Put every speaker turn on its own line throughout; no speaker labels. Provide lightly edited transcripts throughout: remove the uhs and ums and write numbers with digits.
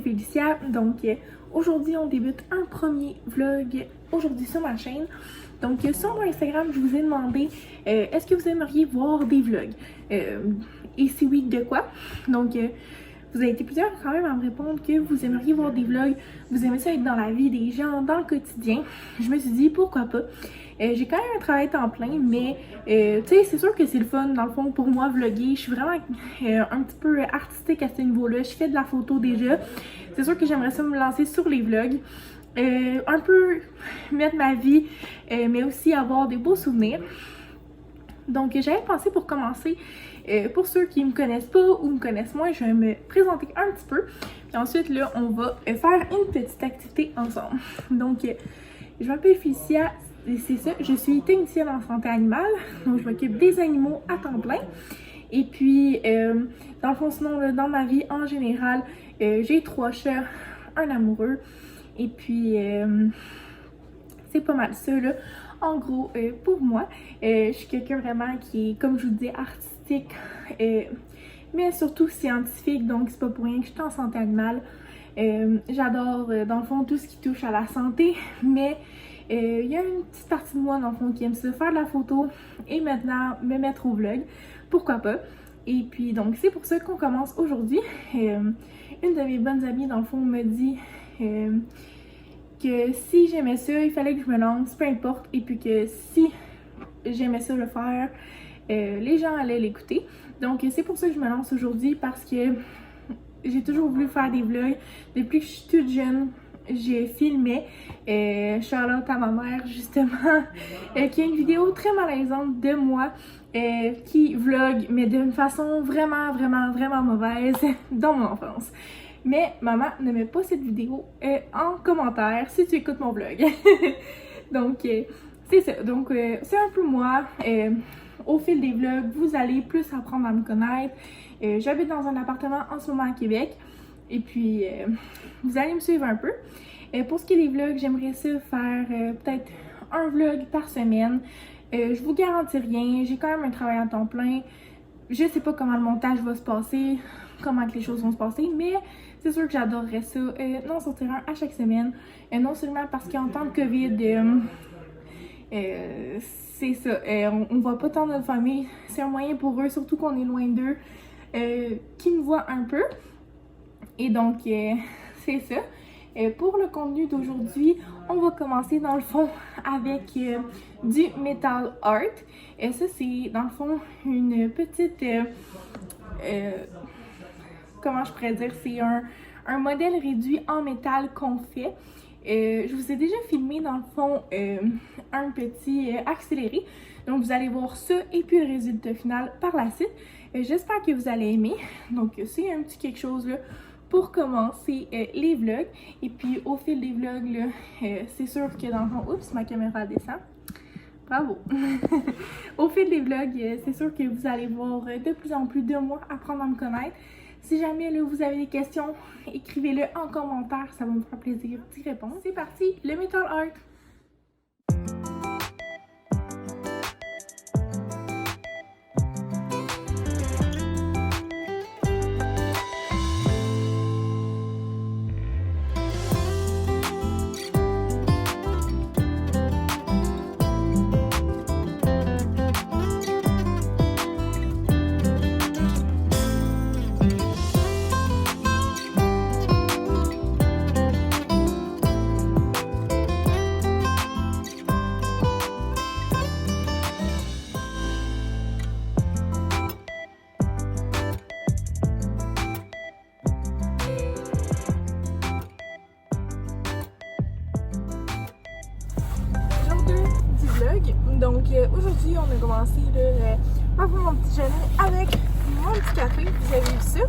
Félicia. Donc aujourd'hui on débute un premier vlog aujourd'hui sur ma chaîne. Donc sur mon Instagram je vous ai demandé est-ce que vous aimeriez voir des vlogs et si oui de quoi. Donc vous avez été plusieurs quand même à me répondre que vous aimeriez voir des vlogs, vous aimez ça être dans la vie des gens, dans le quotidien. Je me suis dit pourquoi pas. J'ai quand même un travail temps plein, mais tu sais, c'est sûr que c'est le fun dans le fond pour moi vlogger. Je suis vraiment un petit peu artistique à ce niveau-là. Je fais de la photo déjà. C'est sûr que j'aimerais ça me lancer sur les vlogs. Un peu mettre ma vie, mais aussi avoir des beaux souvenirs. Donc j'avais pensé pour commencer, pour ceux qui me connaissent pas ou me connaissent moins, je vais me présenter un petit peu. Puis ensuite là, on va faire une petite activité ensemble. Donc je m'appelle Félicia. C'est ça, je suis technicienne en santé animale, donc je m'occupe des animaux à temps plein. Et puis, dans le fond, sinon, là, dans ma vie en général, j'ai 3 chats, un amoureux. Et puis, c'est pas mal ça, là. En gros, pour moi, je suis quelqu'un vraiment qui est, comme je vous dis, artistique, mais surtout scientifique, donc c'est pas pour rien que je suis en santé animale. J'adore, dans le fond, tout ce qui touche à la santé, mais il y a une petite partie de moi dans le fond qui aime ça, faire de la photo et maintenant me mettre au vlog, pourquoi pas. Et puis donc c'est pour ça qu'on commence aujourd'hui. Une de mes bonnes amies dans le fond me dit que si j'aimais ça, il fallait que je me lance, peu importe, et puis que si j'aimais ça le faire, les gens allaient l'écouter. Donc c'est pour ça que je me lance aujourd'hui parce que j'ai toujours voulu faire des vlogs depuis que je suis toute jeune. J'ai filmé, Charlotte à ma mère justement, qui a une vidéo très malaisante de moi qui vlog, mais d'une façon vraiment mauvaise dans mon enfance. Mais maman ne met pas cette vidéo en commentaire si tu écoutes mon vlog. Donc c'est ça, donc c'est un peu moi. Au fil des vlogs, vous allez plus apprendre à me connaître. J'habite dans un appartement en ce moment à Québec. Et puis, vous allez me suivre un peu. Pour ce qui est des vlogs, j'aimerais ça faire peut-être un vlog par semaine. Je vous garantis rien, j'ai quand même un travail à temps plein. Je sais pas comment le montage va se passer, comment que les choses vont se passer, mais c'est sûr que j'adorerais ça, n'en sortir un à chaque semaine. Non seulement parce qu'en temps de COVID, c'est ça, on voit pas tant notre famille. C'est un moyen pour eux, surtout qu'on est loin d'eux, qui me voient un peu. Et donc, c'est ça. Pour le contenu d'aujourd'hui, on va commencer dans le fond avec du metal art. Et ça, c'est dans le fond une petite... comment je pourrais dire? C'est un modèle réduit en métal qu'on fait. Je vous ai déjà filmé dans le fond un petit accéléré. Donc, vous allez voir ça et puis le résultat final par la suite. J'espère que vous allez aimer. Donc, c'est un petit quelque chose là pour commencer les vlogs. Et puis au fil des vlogs, là, c'est sûr que dans le fond... Oups, ma caméra descend. Bravo! Au fil des vlogs, c'est sûr que vous allez voir de plus en plus de moi, apprendre à me connaître. Si jamais là, vous avez des questions, écrivez-le en commentaire, ça va me faire plaisir d'y répondre. C'est parti, le metal art! Donc aujourd'hui on a commencé par mon petit déjeuner avec mon petit café, vous avez vu ça.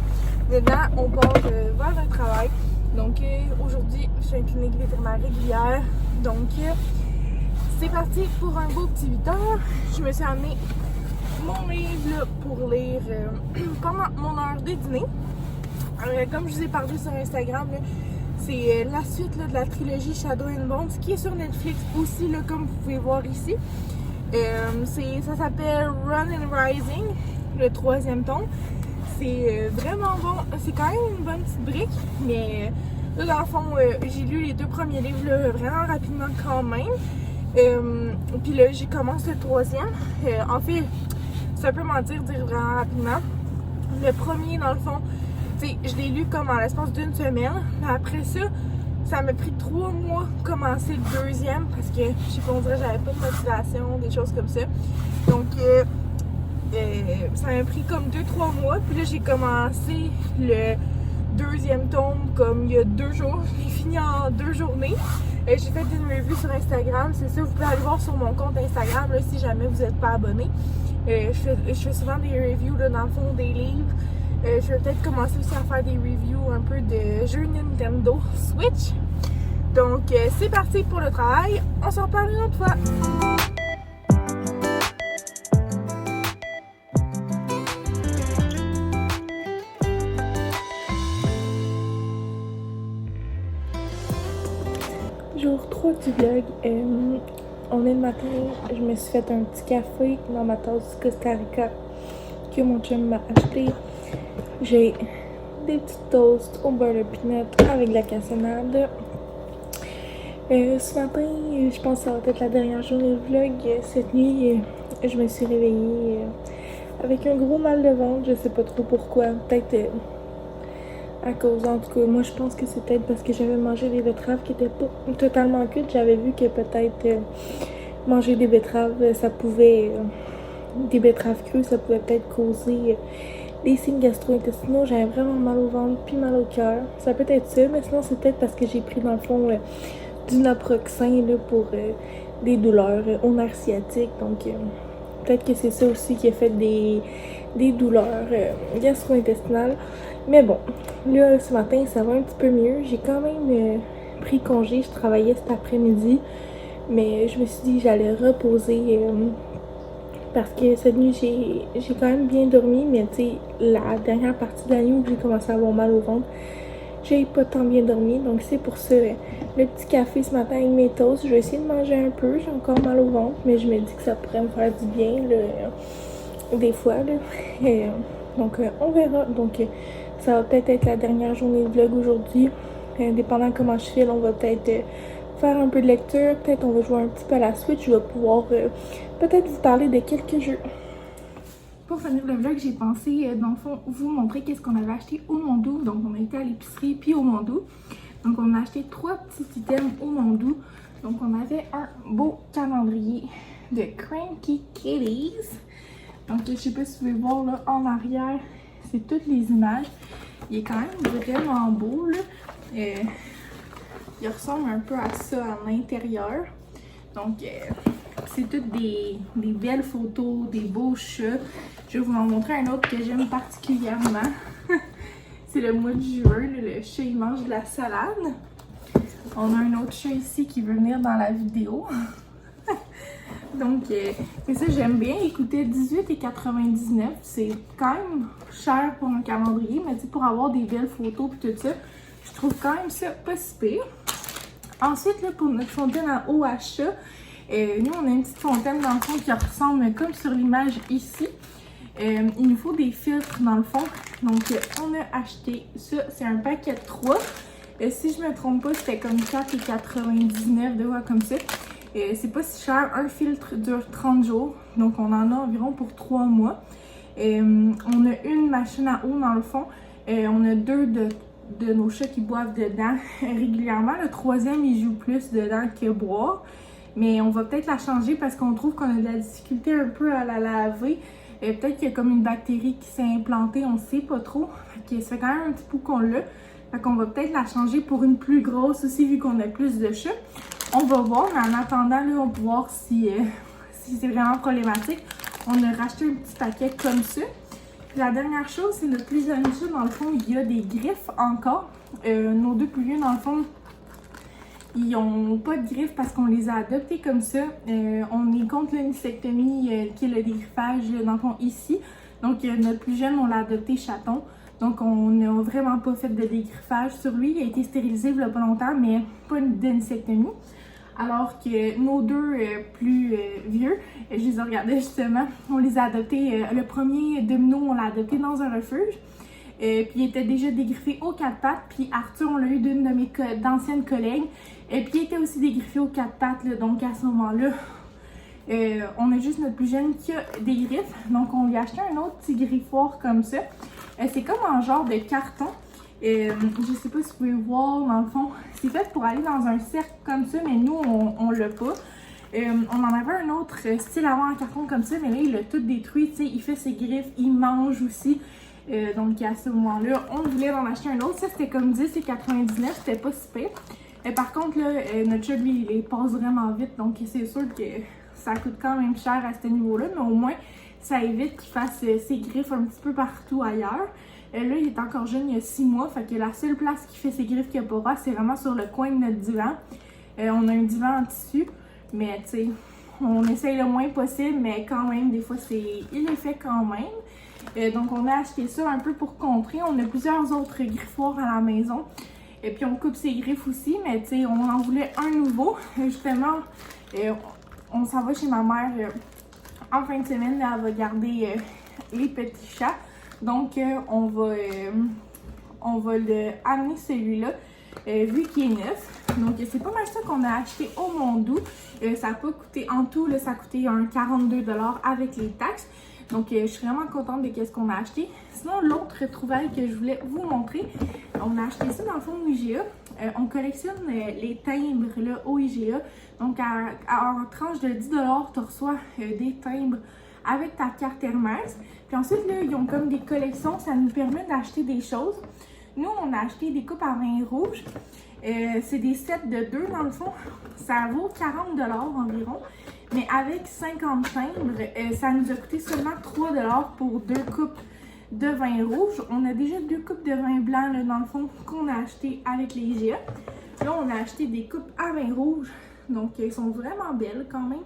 Maintenant on part vers le travail. Donc aujourd'hui je suis à une clinique vétérinaire régulière. Donc c'est parti pour un beau petit 8 heures. Je me suis amené mon livre là, pour lire pendant mon heure de dîner. Comme je vous ai parlé sur Instagram, c'est la suite là, de la trilogie Shadow and Bones qui est sur Netflix aussi, là, comme vous pouvez voir ici. Ça s'appelle Run and Rising, le 3e tome. c'est vraiment bon. C'est quand même une bonne petite brique, mais là, dans le fond, j'ai lu les 2 premiers livres là, vraiment rapidement quand même. Puis là, j'ai commencé le 3e. En fait, c'est un peu mentir dire vraiment rapidement. Le premier, dans le fond, je l'ai lu comme en l'espace d'une semaine. Mais après ça, ça m'a pris 3 mois de commencer le 2e parce que, je sais pas, on dirait que j'avais pas de motivation, des choses comme ça. Donc, ça m'a pris comme 2-3 mois. Puis là, j'ai commencé le 2e tome comme il y a 2 jours. Je l'ai fini en 2 journées. J'ai fait une review sur Instagram. C'est ça, vous pouvez aller voir sur mon compte Instagram là, si jamais vous n'êtes pas abonné. Je fais souvent des reviews là, dans le fond des livres. Je vais peut-être commencer aussi à faire des reviews un peu de jeux Nintendo Switch. Donc, c'est parti pour le travail. On s'en reparle une autre fois. Jour 3 du vlog. On est le matin. Je me suis fait un petit café dans ma tasse Costa Rica que mon chum m'a acheté. J'ai des petites toasts au beurre de peanut avec de la cassonade. Ce matin, je pense que ça va être la dernière journée de vlog. Cette nuit, je me suis réveillée avec un gros mal de ventre. Je sais pas trop pourquoi. Peut-être à cause, en tout cas, moi je pense que c'est peut-être parce que j'avais mangé des betteraves qui étaient pas totalement cuites. J'avais vu que peut-être manger des betteraves, ça pouvait... des betteraves crues, ça pouvait peut-être causer des signes gastro-intestinaux. J'avais vraiment mal au ventre puis mal au cœur. Ça peut être ça, mais sinon c'est peut-être parce que j'ai pris dans le fond du naproxen là, pour des douleurs au nerf sciatique. Donc peut-être que c'est ça aussi qui a fait des douleurs gastro-intestinales. Mais bon, là ce matin ça va un petit peu mieux. J'ai quand même pris congé. Je travaillais cet après-midi, mais je me suis dit que j'allais reposer. Parce que cette nuit, j'ai quand même bien dormi, mais tu sais, la dernière partie de la nuit où j'ai commencé à avoir mal au ventre, j'ai pas tant bien dormi. Donc c'est pour ça, le petit café ce matin avec mes toasts, je vais essayer de manger un peu. J'ai encore mal au ventre, mais je me dis que ça pourrait me faire du bien, là, des fois. Là. Donc on verra. Donc ça va peut-être être la dernière journée de vlog aujourd'hui. Dépendant comment je file, on va peut-être... faire un peu de lecture, peut-être on va jouer un petit peu à la Switch, je vais pouvoir peut-être vous parler de quelques jeux. Pour finir le vlog, j'ai pensé dans le fond vous montrer qu'est-ce qu'on avait acheté au Mondou. Donc on a été à l'épicerie puis au Mondou. Donc on a acheté 3 petits items au Mondou. Donc on avait un beau calendrier de Cranky Kitties. Donc je sais pas si vous pouvez voir là en arrière, c'est toutes les images. Il est quand même vraiment beau là. Il ressemble un peu à ça à l'intérieur. Donc, c'est toutes des belles photos, des beaux chats. Je vais vous en montrer un autre que j'aime particulièrement. C'est le mois de juin. Le chat, il mange de la salade. On a un autre chat ici qui veut venir dans la vidéo. Donc, c'est ça, j'aime bien. Écoutez, 18,99 $. C'est quand même cher pour un calendrier, mais pour avoir des belles photos et tout ça, je trouve quand même ça pas si pire. Ensuite, là, pour notre fontaine à eau à chat, nous, on a une petite fontaine dans le fond qui ressemble comme sur l'image ici. Il nous faut des filtres dans le fond. Donc, on a acheté ça. C'est un paquet de 3. Si je me trompe pas, c'était comme 4,99 $, de quoi comme ça. C'est pas si cher. Un filtre dure 30 jours. Donc, on en a environ pour 3 mois. On a une machine à eau dans le fond. On a 2 de nos chats qui boivent dedans régulièrement. Le 3e, il joue plus dedans que boire. Mais on va peut-être la changer parce qu'on trouve qu'on a de la difficulté un peu à la laver. Peut-être qu'il y a comme une bactérie qui s'est implantée, on ne sait pas trop. Ça fait quand même un petit peu qu'on l'a. Fait qu'on va peut-être la changer pour une plus grosse aussi vu qu'on a plus de chats. On va voir, mais en attendant, là, on peut voir si c'est vraiment problématique. On a racheté un petit paquet comme ça. La dernière chose, c'est le plus jeune chat, dans le fond, il y a des griffes encore. Nos 2 plus vieux, dans le fond, ils n'ont pas de griffes parce qu'on les a adoptés comme ça. On est contre l'anisectomie, qui est le dégriffage, dans le fond, ici. Donc, notre plus jeune, on l'a adopté chaton. Donc, on n'a vraiment pas fait de dégriffage sur lui. Il a été stérilisé il n'y a pas longtemps, mais pas d'anisectomie. Alors que nos deux plus vieux, je les ai regardés justement, on les a adoptés, le premier Domino, on l'a adopté dans un refuge. Puis il était déjà dégriffé aux 4 pattes. Puis Arthur, on l'a eu d'une de mes d'anciennes collègues. Puis il était aussi dégriffé aux 4 pattes. Là, donc à ce moment-là, on a juste notre plus jeune qui a des griffes. Donc on lui a acheté un autre petit griffoir comme ça. C'est comme un genre de carton. Je sais pas si vous pouvez voir dans le fond. C'est fait pour aller dans un cercle comme ça, mais nous on l'a pas. On en avait un autre style avant en carton comme ça, mais là il l'a tout détruit. Tu sais, il fait ses griffes, il mange aussi. Donc à ce moment-là, on voulait en acheter un autre. Ça c'était comme 10,99$, c'était pas si pire. Par contre, là, notre chat, lui, il passe vraiment vite. Donc c'est sûr que ça coûte quand même cher à ce niveau-là. Mais au moins, ça évite qu'il fasse ses griffes un petit peu partout ailleurs. Là, il est encore jeune, il y a 6 mois. Fait que la seule place qui fait ses griffes qu'il n'y a pas, c'est vraiment sur le coin de notre divan. On a un divan en tissu. Mais tu sais, on essaye le moins possible. Mais quand même, des fois, il est fait quand même. Donc on a acheté ça un peu pour contrer. On a plusieurs autres griffoirs à la maison. Et puis on coupe ses griffes aussi, mais tu sais, on en voulait un nouveau. Justement, on s'en va chez ma mère en fin de semaine. Là, elle va garder les petits chats. Donc on va le amener celui-là, vu qu'il est neuf. Donc c'est pas mal ça qu'on a acheté au Mondou. Ça a pas coûté, en tout, là, ça a coûté un 42$ avec les taxes. Donc, je suis vraiment contente de ce qu'on a acheté. Sinon, l'autre trouvaille que je voulais vous montrer, on a acheté ça dans le fond au IGA. On collectionne les timbres là, au IGA. Donc, en tranche de 10$, tu reçois des timbres avec ta carte Hermès. Puis ensuite, là, ils ont comme des collections. Ça nous permet d'acheter des choses. Nous, on a acheté des coupes à vin rouge. C'est des sets de 2 dans le fond. Ça vaut 40$ environ. Mais avec 50 timbres, ça nous a coûté seulement 3$ pour 2 coupes de vin rouge. On a déjà 2 coupes de vin blanc là, dans le fond qu'on a acheté avec les IGA. Là, on a acheté des coupes à vin rouge. Donc, elles sont vraiment belles quand même.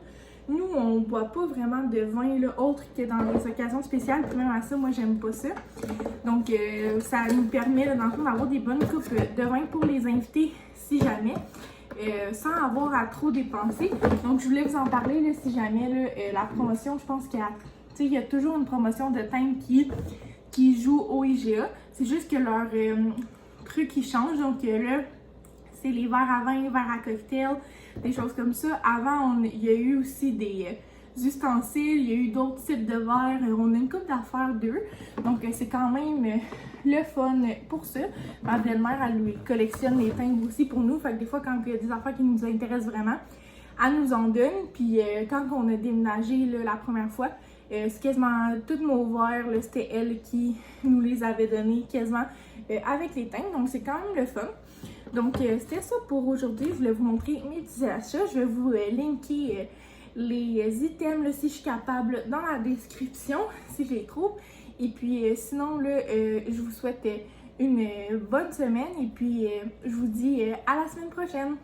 Nous, on ne boit pas vraiment de vin là, autre que dans les occasions spéciales. Puis même à ça, moi, j'aime pas ça. Donc, ça nous permet là, dans le fond d'avoir des bonnes coupes de vin pour les invités si jamais. Sans avoir à trop dépenser. Donc, je voulais vous en parler là, si jamais là, la promotion, je pense qu'il y a toujours une promotion de thème qui joue au IGA. C'est juste que leur truc qui change. Donc là, c'est les verres à vin, verres à cocktail, des choses comme ça. Avant, il y a eu aussi des ustensiles, il y a eu d'autres types de verres. On a une couple d'affaires d'eux. Donc, c'est quand même le fun pour ça. Ma belle-mère, elle lui collectionne les timbres aussi pour nous. Fait que des fois, quand il y a des affaires qui nous intéressent vraiment, elle nous en donne. Puis quand on a déménagé là, la première fois, c'est quasiment tous nos verres, c'était elle qui nous les avait donnés quasiment avec les timbres. Donc, c'est quand même le fun. Donc, c'était ça pour aujourd'hui. Je voulais vous montrer mes petits achats. Je vais vous linker les items là, si je suis capable dans la description, si je les trouve. Et puis sinon, là, je vous souhaite une bonne semaine et puis je vous dis à la semaine prochaine.